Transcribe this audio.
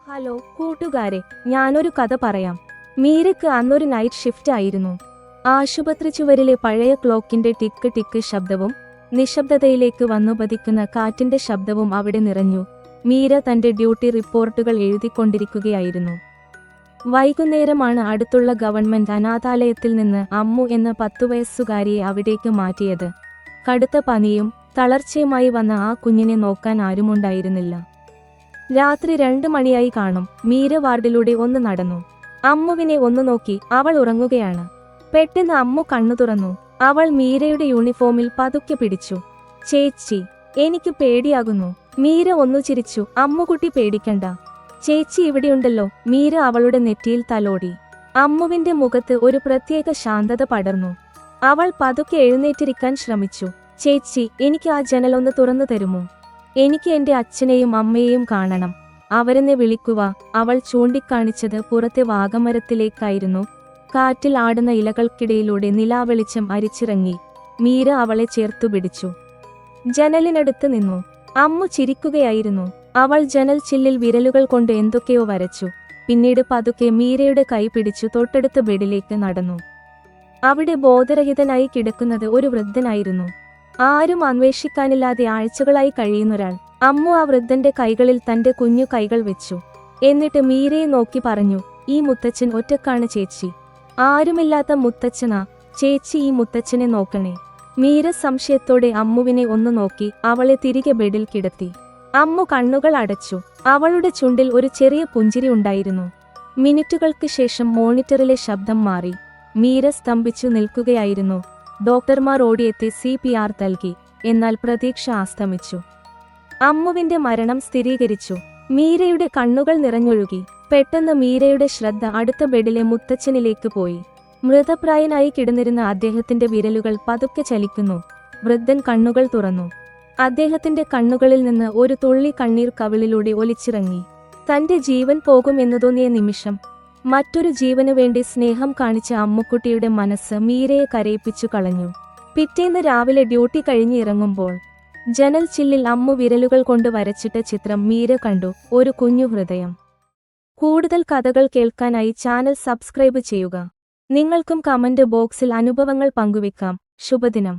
Hello കൂട്ടുകാരെ, ഞാനൊരു കഥ പറയാം. മീരയ്ക്ക് അന്നൊരു നൈറ്റ് ഷിഫ്റ്റ് ആയിരുന്നു. ആശുപത്രി ചുവരിലെ പഴയ ക്ലോക്കിന്റെ ടിക്ക് ടിക്ക് ശബ്ദവും നിശബ്ദതയിലേക്ക് വന്നു പതിക്കുന്ന കാറ്റിന്റെ ശബ്ദവും അവിടെ നിറഞ്ഞു. മീര തന്റെ ഡ്യൂട്ടി റിപ്പോർട്ടുകൾ എഴുതിക്കൊണ്ടിരിക്കുകയായിരുന്നു. വൈകുന്നേരമാണ് അടുത്തുള്ള ഗവൺമെന്റ് അനാഥാലയത്തിൽ നിന്ന് അമ്മു എന്ന 10 വയസ്സുകാരിയെ അവിടേക്ക് മാറ്റിയത്. കടുത്ത പനിയും തളർച്ചയുമായി വന്ന ആ കുഞ്ഞിനെ നോക്കാൻ ആരുമുണ്ടായിരുന്നില്ല. രാത്രി 2 മണിയായി കാണും. മീര വാർഡിലൂടെ ഒന്ന് നടന്നു. അമ്മുവിനെ ഒന്ന് നോക്കി. അവൾ ഉറങ്ങുകയാണ്. പെട്ടെന്ന് അമ്മു കണ്ണു തുറന്നു. അവൾ മീരയുടെ യൂണിഫോമിൽ പതുക്കെ പിടിച്ചു. ചേച്ചി, എനിക്ക് പേടിയാകുന്നു. മീര ഒന്നു ചിരിച്ചു. അമ്മുകുട്ടി പേടിക്കണ്ട, ചേച്ചി ഇവിടെയുണ്ടല്ലോ. മീര അവളുടെ നെറ്റിയിൽ തലോടി. അമ്മുവിന്റെ മുഖത്ത് ഒരു പ്രത്യേക ശാന്തത പടർന്നു. അവൾ പതുക്കെ എഴുന്നേറ്റിരിക്കാൻ ശ്രമിച്ചു. ചേച്ചി, എനിക്ക് ആ ജനലൊന്ന് തുറന്നു തരുമോ? എനിക്ക് എന്റെ അച്ഛനെയും അമ്മയെയും കാണണം. അവരെന്നെ വിളിക്കുക. അവൾ ചൂണ്ടിക്കാണിച്ചത് പുറത്തെ വാഗമരത്തിലേക്കായിരുന്നു. കാറ്റിൽ ആടുന്ന ഇലകൾക്കിടയിലൂടെ നിലാവെളിച്ചം അരിച്ചിറങ്ങി. മീര അവളെ ചേർത്തുപിടിച്ചു. ജനലിനടുത്ത് നിന്നു. അമ്മു ചിരിക്കുകയായിരുന്നു. അവൾ ജനൽ ചില്ലിൽ വിരലുകൾ കൊണ്ട് എന്തൊക്കെയോ വരച്ചു. പിന്നീട് പതുക്കെ മീരയുടെ കൈ പിടിച്ചു തൊട്ടടുത്ത ബെഡിലേക്ക് നടന്നു. അവിടെ ബോധരഹിതനായി കിടക്കുന്നത് ഒരു വൃദ്ധനായിരുന്നു. ആരും അന്വേഷിക്കാനില്ലാതെ ആഴ്ചകളായി കഴിയുന്നൊരാൾ. അമ്മു ആ വൃദ്ധന്റെ കൈകളിൽ തന്റെ കുഞ്ഞു കൈകൾ വെച്ചു. എന്നിട്ട് മീരയെ നോക്കി പറഞ്ഞു, ഈ മുത്തച്ഛൻ ഒറ്റക്കാണ് ചേച്ചി. ആരുമില്ലാത്ത മുത്തച്ഛനാ ചേച്ചി, ഈ മുത്തച്ഛനെ നോക്കണേ. മീര സംശയത്തോടെ അമ്മുവിനെ ഒന്ന് നോക്കി. അവളെ തിരികെ ബെഡിൽ കിടത്തി. അമ്മു കണ്ണുകൾ അടച്ചു. അവളുടെ ചുണ്ടിൽ ഒരു ചെറിയ പുഞ്ചിരി ഉണ്ടായിരുന്നു. മിനിറ്റുകൾക്ക് ശേഷം മോണിറ്ററിലെ ശബ്ദം മാറി. മീര സ്തംഭിച്ചു നിൽക്കുകയായിരുന്നു. ഡോക്ടർമാർ ഓടിയെത്തി CPR നൽകി. എന്നാൽ പ്രതീക്ഷ അസ്തമിച്ചു. അമ്മുവിന്റെ മരണം സ്ഥിരീകരിച്ചു. മീരയുടെ കണ്ണുകൾ നിറഞ്ഞൊഴുകി. പെട്ടെന്ന് മീരയുടെ ശ്രദ്ധ അടുത്ത ബെഡിലെ മുത്തച്ഛനിലേക്ക് പോയി. മൃതപ്രായനായി കിടന്നിരുന്ന അദ്ദേഹത്തിന്റെ വിരലുകൾ പതുക്കെ ചലിക്കുന്നു. വൃദ്ധൻ കണ്ണുകൾ തുറന്നു. അദ്ദേഹത്തിന്റെ കണ്ണുകളിൽ നിന്ന് ഒരു തുള്ളി കണ്ണീർ കവിളിലൂടെ ഒലിച്ചിറങ്ങി. തന്റെ ജീവൻ പോകുമെന്നു തോന്നിയ നിമിഷം മറ്റൊരു ജീവനു വേണ്ടി സ്നേഹം കാണിച്ച അമ്മുക്കുട്ടിയുടെ മനസ്സ് മീരയെ കരയിപ്പിച്ചു കളഞ്ഞു. പിറ്റേന്ന് രാവിലെ ഡ്യൂട്ടി കഴിഞ്ഞ് ഇറങ്ങുമ്പോൾ ജനൽ ചില്ലിൽ അമ്മു വിരലുകൾ കൊണ്ട് വരച്ചിട്ട ചിത്രം മീര കണ്ടു. ഒരു കുഞ്ഞു ഹൃദയം. കൂടുതൽ കഥകൾ കേൾക്കാനായി ചാനൽ സബ്സ്ക്രൈബ് ചെയ്യുക. നിങ്ങൾക്കും കമന്റ് ബോക്സിൽ അനുഭവങ്ങൾ പങ്കുവെക്കാം. ശുഭദിനം.